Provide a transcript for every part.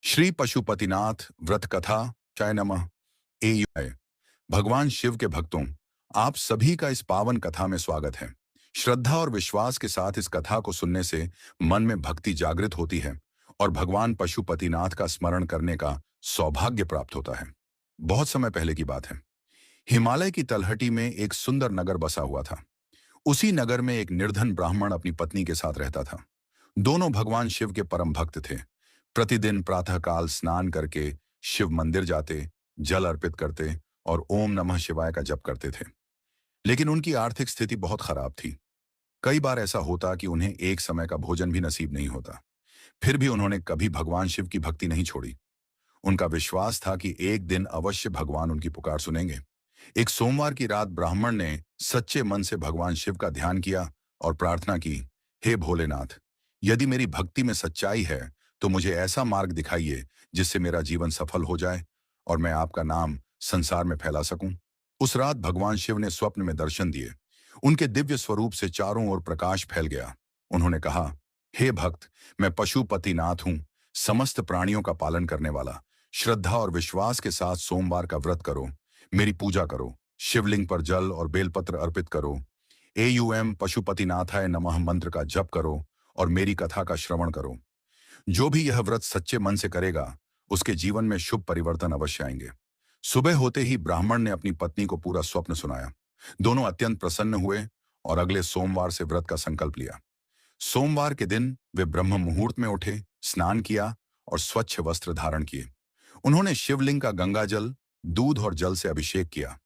श्री पशुपतिनाथ व्रत कथा चाय नमः एयूआई। भगवान शिव के भक्तों, आप सभी का इस पावन कथा में स्वागत है। श्रद्धा और विश्वास के साथ इस कथा को सुनने से मन में भक्ति जागृत होती है और भगवान पशुपतिनाथ का स्मरण करने का सौभाग्य प्राप्त होता है। बहुत समय पहले की बात है। हिमालय की तलहटी में एक सुंदर नगर बसा हुआ था। उसी नगर में एक निर्धन ब्राह्मण अपनी पत्नी के साथ रहता था। दोनों भगवान शिव के परम भक्त थे। प्रतिदिन प्रातःकाल स्नान करके शिव मंदिर जाते, जल अर्पित करते और ओम नमः शिवाय का जप करते थे। लेकिन उनकी आर्थिक स्थिति बहुत खराब थी। कई बार ऐसा होता कि उन्हें एक समय का भोजन भी नसीब नहीं होता। फिर भी उन्होंने कभी भगवान शिव की भक्ति नहीं छोड़ी। उनका विश्वास था कि एक दिन अवश्य भगवान उनकी पुकार सुनेंगे। एक सोमवार की रात ब्राह्मण ने सच्चे मन से भगवान शिव का ध्यान किया और प्रार्थना की, हे भोलेनाथ, यदि मेरी भक्ति में सच्चाई है तो मुझे ऐसा मार्ग दिखाइए जिससे मेरा जीवन सफल हो जाए और मैं आपका नाम संसार में फैला सकूं। उस रात भगवान शिव ने स्वप्न में दर्शन दिए। उनके दिव्य स्वरूप से चारों ओर प्रकाश फैल गया। उन्होंने कहा, हे भक्त, मैं पशुपतिनाथ हूं, समस्त प्राणियों का पालन करने वाला। श्रद्धा और विश्वास के साथ सोमवार का व्रत करो, मेरी पूजा करो, शिवलिंग पर जल और बेलपत्र अर्पित करो, एयूएम पशुपतिनाथाय नमः मंत्र का जप करो और मेरी कथा का श्रवण करो। जो भी यह व्रत सच्चे मन से करेगा, उसके जीवन में शुभ परिवर्तन अवश्य आएंगे। सुबह होते ही ब्राह्मण ने अपनी पत्नी को पूरा स्वप्न सुनाया। दोनों अत्यंत प्रसन्न हुए और अगले सोमवार से व्रत का संकल्प लिया। सोमवार के दिन वे ब्रह्म मुहूर्त में उठे, स्नान किया और स्वच्छ वस्त्र धारण किए। उन्होंने शिवलिंग का गंगाजल, दूध और जल से अभिषेक किया।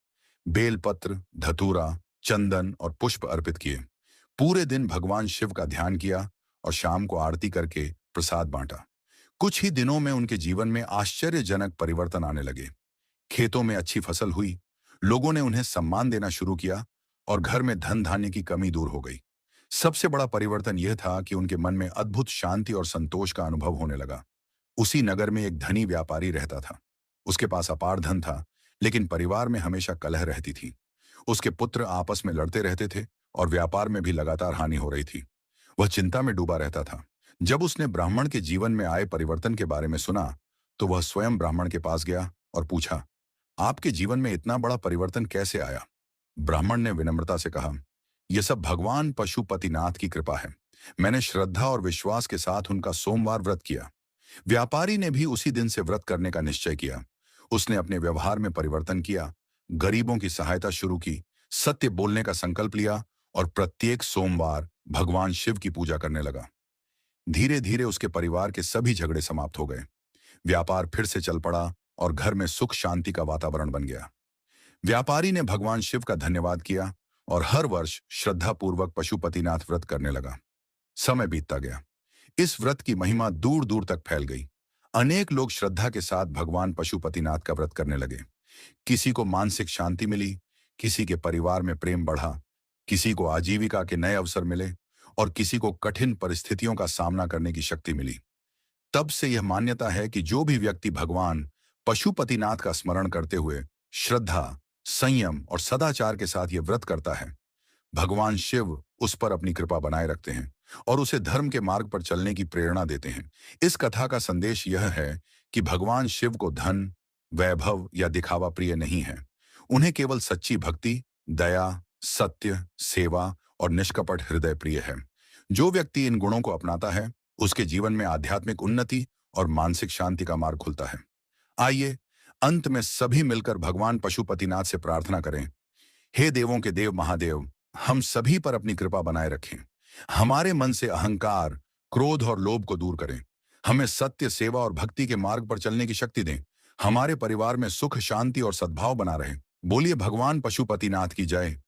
बेलपत्र, धतूरा, चंदन और पुष्प अर्पित किए। पूरे दिन भगवान शिव का ध्यान किया और शाम को आरती करके प्रसाद बांटा। कुछ ही दिनों में उनके जीवन में आश्चर्यजनक परिवर्तन आने लगे। खेतों में अच्छी फसल हुई, लोगों ने उन्हें सम्मान देना शुरू किया और घर में धन धान्य की कमी दूर हो गई। सबसे बड़ा परिवर्तन यह था कि उनके मन में अद्भुत शांति और संतोष का अनुभव होने लगा। उसी नगर में एक धनी व्यापारी रहता था। उसके पास अपार धन था, लेकिन परिवार में हमेशा कलह रहती थी। उसके पुत्र आपस में लड़ते रहते थे और व्यापार में भी लगातार हानि हो रही थी। वह चिंता में डूबा रहता था। जब उसने ब्राह्मण के जीवन में आए परिवर्तन के बारे में सुना, तो वह स्वयं ब्राह्मण के पास गया और पूछा, आपके जीवन में इतना बड़ा परिवर्तन कैसे आया? ब्राह्मण ने विनम्रता से कहा, यह सब भगवान पशुपतिनाथ की कृपा है। मैंने श्रद्धा और विश्वास के साथ उनका सोमवार व्रत किया। व्यापारी ने भी उसी दिन से व्रत करने का निश्चय किया। उसने अपने व्यवहार में परिवर्तन किया, गरीबों की सहायता शुरू की, सत्य बोलने का संकल्प लिया और प्रत्येक सोमवार भगवान शिव की पूजा करने लगा। धीरे धीरे उसके परिवार के सभी झगड़े समाप्त हो गए। व्यापार फिर से चल पड़ा और घर में सुख शांति का वातावरण बन गया। व्यापारी ने भगवान शिव का धन्यवाद किया और हर वर्ष श्रद्धापूर्वक पशुपतिनाथ व्रत करने लगा। समय बीतता गया। इस व्रत की महिमा दूर दूर तक फैल गई। अनेक लोग श्रद्धा के साथ भगवान पशुपतिनाथ का व्रत करने लगे। किसी को मानसिक शांति मिली, किसी के परिवार में प्रेम बढ़ा, किसी को आजीविका के नए अवसर मिले और किसी को कठिन परिस्थितियों का सामना करने की शक्ति मिली। तब से यह मान्यता है कि जो भी व्यक्ति भगवान पशुपतिनाथ का स्मरण करते हुए श्रद्धा, संयम और सदाचार के साथ यह व्रत करता है, भगवान शिव उस पर अपनी कृपा बनाए रखते हैं और उसे धर्म के मार्ग पर चलने की प्रेरणा देते हैं। इस कथा का संदेश यह है कि भगवान शिव को धन, वैभव या दिखावा प्रिय नहीं है। उन्हें केवल सच्ची भक्ति, दया, सत्य, सेवा और निष्कपट हृदय प्रिय है। जो व्यक्ति इन गुणों को अपनाता है, उसके जीवन में आध्यात्मिक उन्नति और मानसिक शांति का मार्ग खुलता है। आइए अंत में सभी मिलकर भगवान पशुपतिनाथ से प्रार्थना करें, हे देवों के देव महादेव, हम सभी पर अपनी कृपा बनाए रखें। हमारे मन से अहंकार, क्रोध और लोभ को दूर करें। हमें सत्य, सेवा और भक्ति के मार्ग पर चलने की शक्ति दें। हमारे परिवार में सुख, शांति और सद्भाव बना रहे। बोलिए भगवान पशुपतिनाथ की जय।